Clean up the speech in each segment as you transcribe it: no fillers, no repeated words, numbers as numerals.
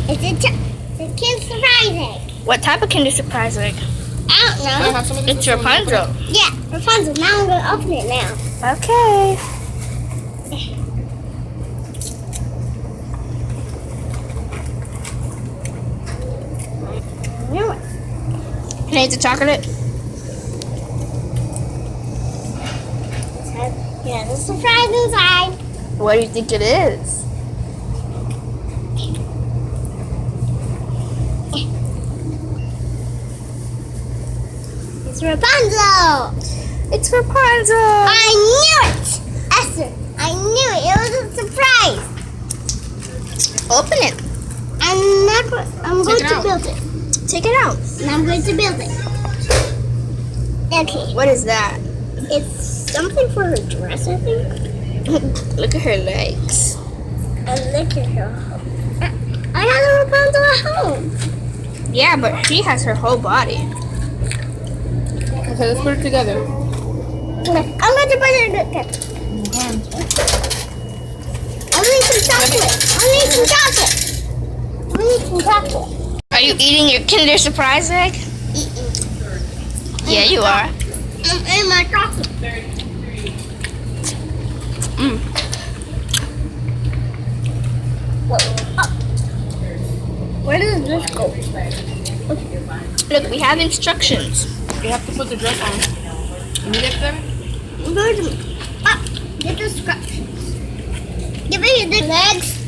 It's a Kinder Surprise egg. What type of Kinder Surprise egg? I don't know. Have some of this It's or something? Rapunzel. Yeah, Rapunzel. Now I'm gonna open it now. Okay. Can I eat the chocolate? Yeah, there's a surprise inside. What do you think it is? It's Rapunzel. It's Rapunzel. I knew it. Esther, I knew it. It was a surprise. Open it. I'm going it to out. build it. Take it out. And I'm going to build it. Okay. What is that? It's something for her dress, I think. Look at her legs. And look at her. I had a Rapunzel at home. Yeah, but she has her whole body. Okay, let's put it together. Okay, I'm going to put it in the cup. I need some chocolate. I need some chocolate. I need some chocolate. Are you eating your Kinder Surprise egg? Yeah, you are. I'm in my chocolate. Mm. Where does this go? Look, we have instructions. You have to put the dress on. You need it there? I'm going to get the instructions. Give me the legs.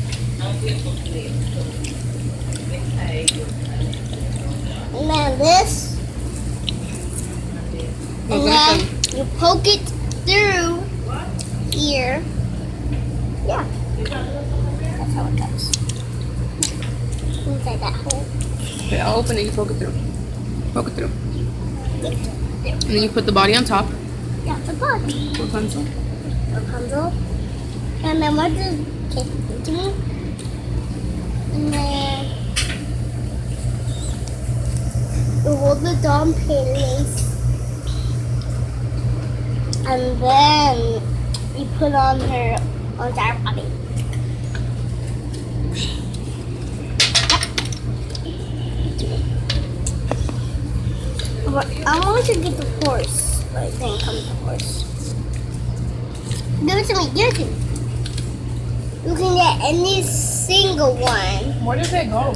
And then this. No, And then you poke it through here. Yeah. That's how it goes. Inside that hole. Okay, I'll open it. You poke it through. Poke it through. And then you put the body on top. Yeah, the body. Rapunzel. Rapunzel. And then what does it do? And then you hold the doll in place. And then you put on her entire body. But I want to get the horse. I think comes the horse. Give it to me. Give it to me. You can get any single one. Where did they go?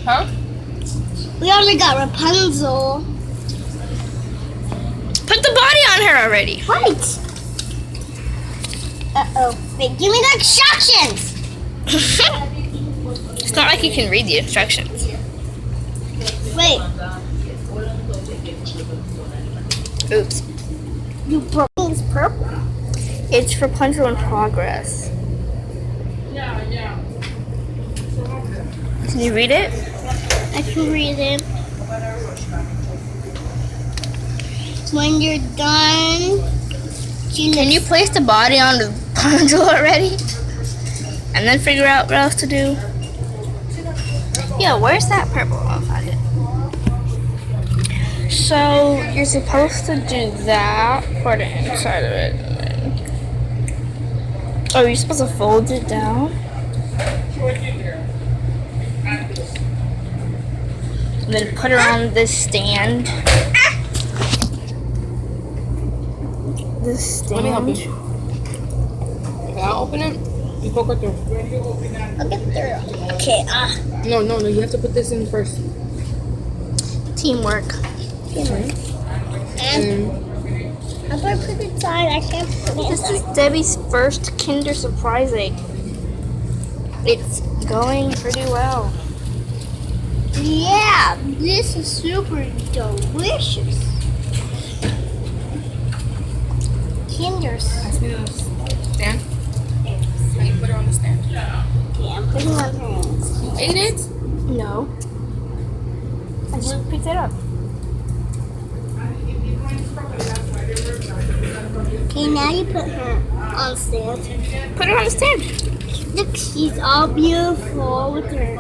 Huh? We only got Rapunzel. Put the body on her already. Right. Uh-oh. Wait, give me the instructions. It's not like you can read the instructions. Wait. Oops. You broke this purple. It's Rapunzel in progress. Can you read it? I can read it. When you're done, Can you place the body on the Rapunzel already? And then figure out what else to do? Yeah, where's that purple? I'll find it. So, you're supposed to do that for the inside of it. Oh, you're supposed to fold it down? And then put her on this stand. This stand. Let me help you. Okay, I'll open it. You poke it through. I'll get through. Okay, No, you have to put this in first. Teamwork. and I'm going to put it inside. I can't put it This is inside. Debbie's first Kinder Surprise egg. It's going pretty well. Yeah, this is super delicious. Kinder's. Pass me the stand. Now you put her on the stand. Yeah, I'm putting on her hands. You ate it? No. I just picked it up. Okay, now you put her on stand. Put her on the stand. Look, she's all beautiful with her